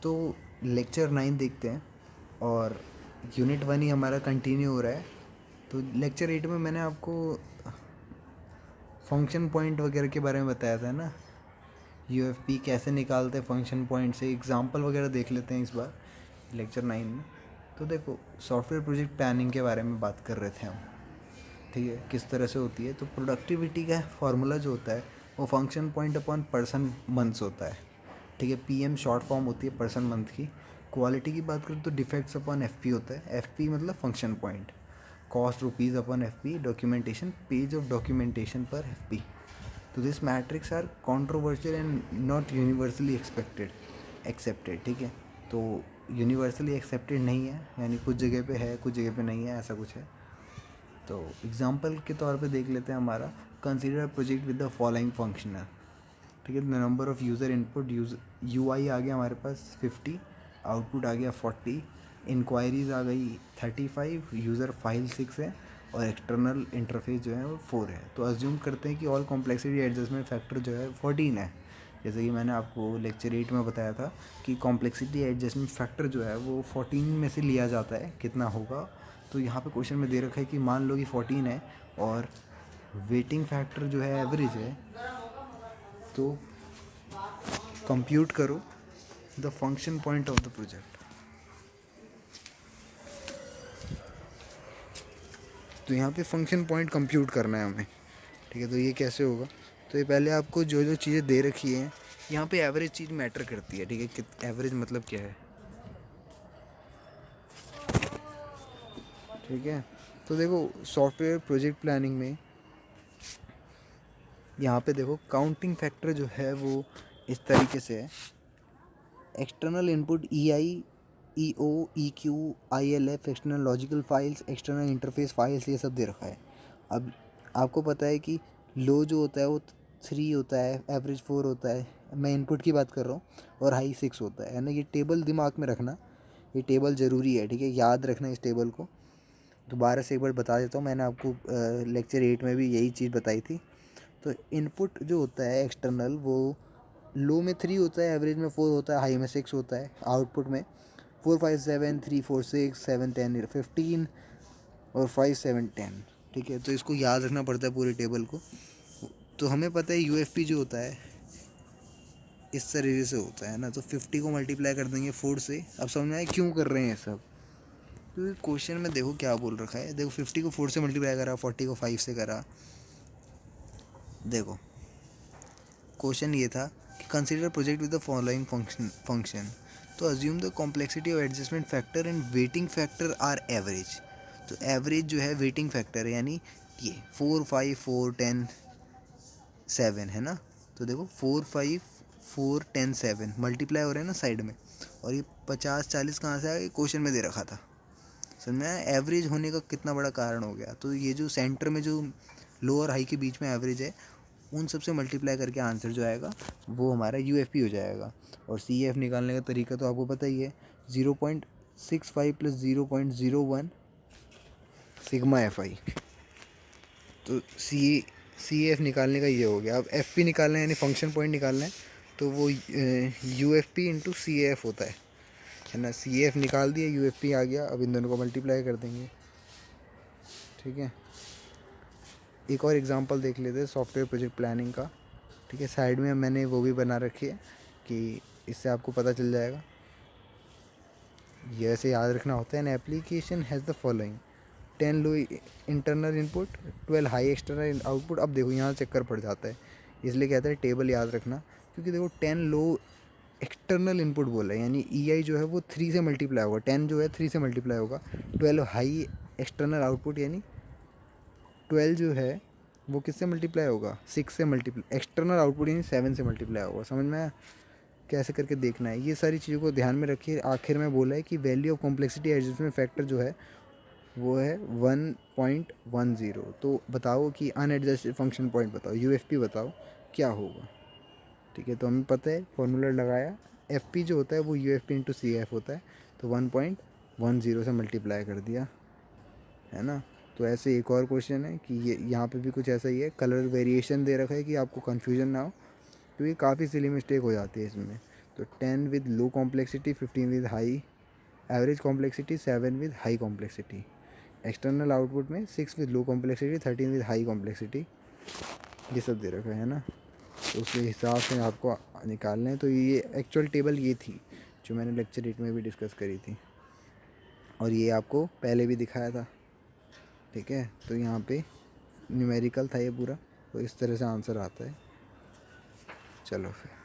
तो लेक्चर 9 देखते हैं और यूनिट 1 ही हमारा कंटिन्यू हो रहा है। तो लेक्चर 8 में मैंने आपको फंक्शन पॉइंट वगैरह के बारे में बताया था ना, यूएफपी कैसे निकालते हैं फंक्शन पॉइंट से। एग्जांपल वगैरह देख लेते हैं इस बार लेक्चर 9 में। तो देखो, सॉफ्टवेयर प्रोजेक्ट प्लानिंग के बारे में बात कर रहे थे हम, ठीक है, किस तरह से होती है। तो प्रोडक्टिविटी का फॉर्मूला जो होता है वो function point upon person months होता है, ठीक है। पीएम शॉर्ट फॉर्म होती है पर्सन मंथ की। क्वालिटी की बात करें तो डिफेक्ट्स अपॉन एफपी होता है। एफपी मतलब function point. Cost rupees upon FP. Documentation page of documentation पर एफपी। तो this metrics are controversial and not universally accepted, ठीक है। तो यूनिवर्सली एक्सेप्टेड नहीं है, यानी कुछ जगह पे है कुछ जगह पे नहीं है, ऐसा कुछ है। तो एग्जांपल के तौर पे देख लेते हैं हमारा, consider project with the following functional, ठीक है। Number of user input, UI आ गया हमारे पास 50, आउटपुट आ गया 40, इंक्वायरीज आ गई 35, यूज़र फाइल 6 है और एक्सटर्नल इंटरफेस जो है वो 4 है। तो अज्यूम करते हैं कि ऑल कॉम्प्लेक्सिटी एडजस्टमेंट फैक्टर जो है 14 है। जैसे कि मैंने आपको लेक्चर 8 में बताया था कि कॉम्प्लेक्सिटी एडजस्टमेंट फैक्टर जो है वो 14 में से लिया जाता है, कितना होगा। तो यहाँ पे क्वेश्चन में दे रखा है कि मान लो कि 14 है और वेटिंग फैक्टर जो है एवरेज है, तो कंप्यूट करो the function point of the project. तो यहाँ पे फंक्शन पॉइंट कंप्यूट करना है हमें, ठीक है। तो ये कैसे होगा, तो ये पहले आपको जो जो चीज़ें दे रखी हैं, यहाँ पे एवरेज चीज़ मैटर करती है, ठीक है। कि एवरेज मतलब क्या है, ठीक है। तो देखो, सॉफ्टवेयर प्रोजेक्ट प्लानिंग में यहाँ पे देखो काउंटिंग फैक्टर जो है वो इस तरीके से है। External input E I, E O, E Q, I L F, external logical files, external interface files, ये सब दे रखा है। अब आपको पता है कि लो जो होता है वो 3 होता है, एवरेज 4 होता है, मैं इनपुट की बात कर रहा हूँ, और हाई 6 होता है ना। ये टेबल दिमाग में रखना, ये टेबल ज़रूरी है, ठीक है। याद रखना इस टेबल को। दोबारा से एक बार बता देता हूँ, मैंने आपको लेक्चर 8 में भी यही चीज़ बताई थी। तो इनपुट जो होता है एक्सटर्नल, वो लो में 3 होता है, एवरेज में 4 होता है, हाई में 6 होता है। आउटपुट में 4 5 7 3 4 6 7 10 15 और 5 7 10, ठीक है। तो इसको याद रखना पड़ता है पूरे टेबल को। तो हमें पता है यूएफपी जो होता है इस तरीके से होता है ना। तो 50 को मल्टीप्लाई कर देंगे 4 से। अब समझ में आए क्यों कर रहे हैं सब। तो क्वेश्चन में देखो क्या बोल रखा है, देखो 50 को 4 से मल्टीप्लाई करा, 40 को 5 से करा। देखो क्वेश्चन ये था कि consider project with the following function. तो assume the complexity of adjustment factor and weighting factor are average. तो एवरेज जो है वेटिंग फैक्टर है, यानी ये 4 5 4 10 7 है ना। तो देखो 4 5 4 10 7 मल्टीप्लाई हो रहे हैं ना साइड में, और ये 50 40 कहाँ से आया, क्वेश्चन में दे रखा था। समझ में आया एवरेज होने का कितना बड़ा कारण हो गया। तो ये जो सेंटर में जो लो और हाई के बीच में एवरेज है, उन सबसे मल्टीप्लाई करके आंसर जो आएगा वो हमारा यूएफपी हो जाएगा। और सी एफ निकालने का तरीका तो आपको पता ही है, 0.65 प्लस 0.01 सिग्मा एफ आई। तो सी एफ निकालने का ये हो गया। अब एफ पी निकालना है, यानी फंक्शन पॉइंट निकालना है, तो वो U F P into C F होता है ना। सी एफ निकाल दिया, यू एफ पी आ गया। अब इन दोनों को मल्टीप्लाई कर देंगे, ठीक है। एक और एग्जांपल देख लेते हैं सॉफ्टवेयर प्रोजेक्ट प्लानिंग का, ठीक है। साइड में मैंने वो भी बना रखी है कि इससे आपको पता चल जाएगा। ये ऐसे याद रखना होता है। An application has the following 10 low internal input, 12 high external output. अब देखो यहाँ चक्कर पड़ जाता है, इसलिए कहता है टेबल याद रखना। क्योंकि देखो 10 लो एक्सटर्नल इनपुट बोला है, यानी ई आई जो है वो 3 से मल्टीप्लाई होगा, 10 जो है 3 से मल्टीप्लाई होगा। 12 हाई एक्सटर्नल आउटपुट, यानी 12 जो है वो किससे मल्टीप्लाई होगा, 6 से मल्टीप्लाई। एक्सटर्नल आउटपुट यानी 7 से मल्टीप्लाई होगा। समझ में आया कैसे करके देखना है। ये सारी चीज़ों को ध्यान में रखिए। आखिर में बोला है कि value of complexity adjustment factor जो है वो है 1.10। तो बताओ कि अनएडजस्टेड फंक्शन पॉइंट बताओ, यूएफपी बताओ क्या होगा, ठीक है। तो हमें पता है फॉर्मूला लगाया, एफपी जो होता है वो यूएफपी इंटू सी एफ होता है। तो 1.10 से मल्टीप्लाई कर दिया, है ना। तो ऐसे एक और क्वेश्चन है कि ये यहाँ पे भी कुछ ऐसा ही है। कलर वेरिएशन दे रखा है कि आपको कन्फ्यूजन ना हो, क्योंकि काफ़ी सिली मिस्टेक हो जाती है इसमें। तो 10 with low complexity, 15 with high average complexity, 7 with high complexity. External output में 6 with low complexity, 13 with high complexity, ये सब दे रखा है ना। तो उसके हिसाब से आपको निकालना है। तो ये एक्चुअल टेबल ये थी जो मैंने लेक्चर 8 में भी डिस्कस करी थी, और ये आपको पहले भी दिखाया था, ठीक है। तो यहाँ पे न्यूमेरिकल था ये पूरा, तो इस तरह से आंसर आता है। चलो फिर।